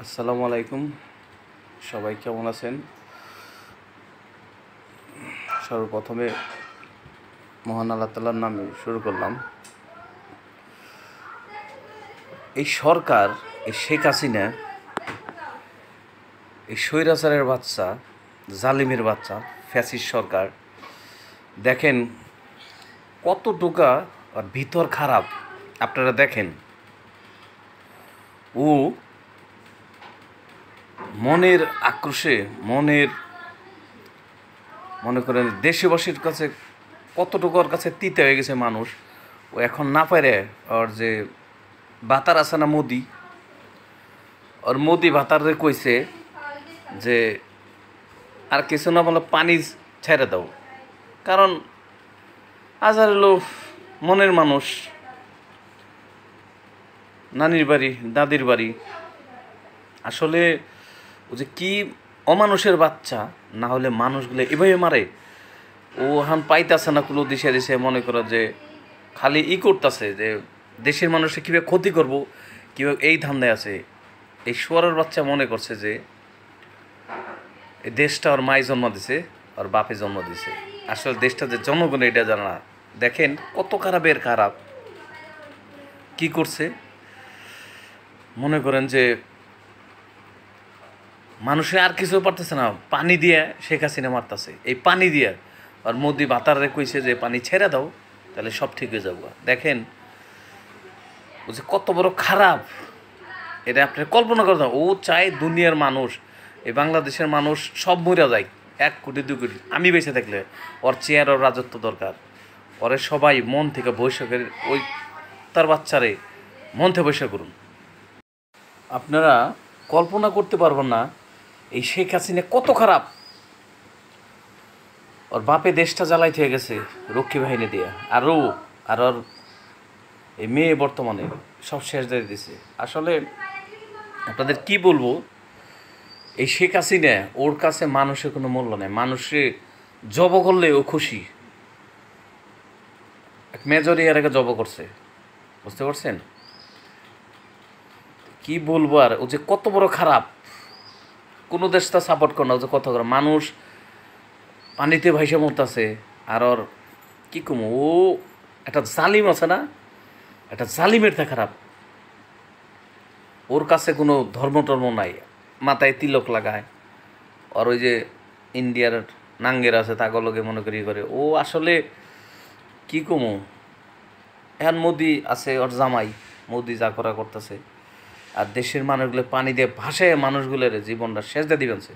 আসসালামু আলাইকুম। সবাই কেমন আছেন? সর্বপ্রথমে মহান আল্লাহ তাআলার নামে শুরু করলাম। এই সরকার, এই শেখ হাসিনা, এই স্বৈরাচারের বাচ্চা, জালিমের বাচ্চা, ফ্যাসিস্ট সরকার, দেখেন কতটুকা আর ভিতর খারাপ। আপনারা দেখেন, ও মনের আক্রোশে, মনে করেন দেশবাসীর কাছে কতটুকু ওর কাছে তিতে হয়ে গেছে মানুষ। ও এখন না পারে ওর যে ভাতার আছে না মোদি, ওর মোদি ভাতারে কইছে যে আর কিছু না বলে পানি ছেড়ে দাও। কারণ হাজার হলো মনের মানুষ, নানির বাড়ি দাদির বাড়ি, আসলে ও যে কি অমানুষের বাচ্চা, না হলে মানুষগুলো এভাবে মারে। ও এখন পাইতেছে না কোনো দিশে মনে করো যে খালি করতেছে যে দেশের মানুষকে কীভাবে ক্ষতি করব, কীভাবে এই ধান্দায় আছে। এই শুয়ারের বাচ্চা মনে করছে যে এই দেশটা ওর মাই জন্ম দিছে, ওর বাপে জন্ম দিছে। আসলে দেশটা যে জনগণ এটা জানা না। দেখেন কত খারাপের খারাপ কি করছে। মনে করেন যে মানুষে আর কিছু পারতেছে না, পানি দিয়ে শেখ হাসিনা মারতেছে। এই পানি দিয়ে আর মোদি ভাতারে কইছে যে পানি ছেড়ে দাও, তাহলে সব ঠিক হয়ে যাবো। দেখেন ও যে কত বড় খারাপ, এটা আপনি কল্পনা করতে। ও চায় দুনিয়ার মানুষ, এই বাংলাদেশের মানুষ সব মরে যায়, 1 কোটি 2 কোটি। আমি বেঁচে থাকলে ওর চেয়ার, ওর রাজত্ব দরকার। ওরে সবাই মন থেকে বৈশাখের ওই তার বাচ্চারে মন থেকে বৈশাখ করুন। আপনারা কল্পনা করতে পারবেন না এই শেখ হাসিনা কত খারাপ। ওর বাপে দেশটা জ্বালাই থেকে গেছে রক্ষী বাহিনী দিয়ে, আর ওর এই মেয়ে বর্তমানে সব শেষ দিয়ে দিছে। আসলে আপনাদের কি বলবো, এই শেখ হাসিনা, ওর কাছে মানুষের কোনো মূল্য নেই। মানুষে জব করলে ও খুশি। এক মেজর ইয়ার আগে জব করছে, বুঝতে পারছেন? কি বলবো আর, ও যে কত বড় খারাপ। কোনো দেশটা সাপোর্ট করে না, ও যে কত করে মানুষ পানিতে ভাইসা মরতেছে। আর ওর কী কম, ও একটা জালিম আছে না, একটা জালিমের তা খারাপ। ওর কাছে কোনো ধর্ম নাই, মাথায় তিলক লাগায়। আর ওই যে ইন্ডিয়ার নাঙ্গের আছে তাগলকে মনে করি করে। ও আসলে কী কমো। এখন মোদি আছে, ওর জামাই মোদি যা করা করতেছে। আর দেশের মানুষগুলো পানি দিয়ে ভাসায় মানুষগুলোর জীবনটা শেষ দিয়ে দিবেনছে।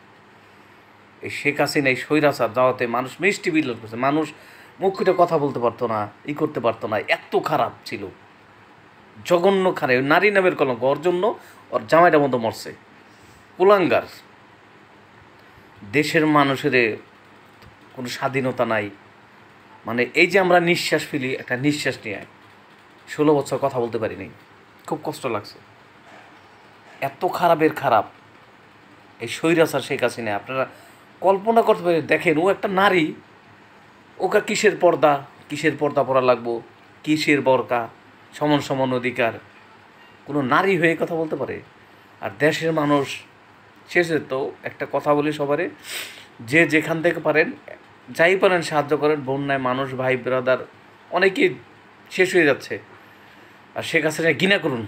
এই শেখ হাসিনা, এই স্বৈরাচার যাওয়াতে মানুষ মিষ্টি বিলোপ করছে। মানুষ মুখটা কথা বলতে পারতো না, করতে পারতো না, এত খারাপ ছিল, জঘন্য খারাপ। নারী নামের কলঙ্ক। ওর জন্য ওর জামাইটা মতো মরছে, কুলাঙ্গার। দেশের মানুষের কোনো স্বাধীনতা নাই। মানে এই যে আমরা নিঃশ্বাস ফেলি, একটা নিঃশ্বাস নিয়ে 16 বছর কথা বলতে পারি নাই, খুব কষ্ট লাগছে। এত খারাপের খারাপ এই স্বৈরাচার শেখ হাসিনা। আপনারা কল্পনা করতে পারেন। দেখেন ও একটা নারী, ওকে কিসের পর্দা পরা লাগবো, কিসের বরকা, সমান অধিকার। কোনো নারী হয়ে কথা বলতে পারে? আর দেশের মানুষ শেষে তো একটা কথা বলি সবারে, যে যেখান থেকে পারেন যাই পারেন সাহায্য করেন। বন্যায় মানুষ, ভাই ব্রাদার অনেকেই শেষ হয়ে যাচ্ছে। আর শেখ হাসিনা ঘৃণা করুন।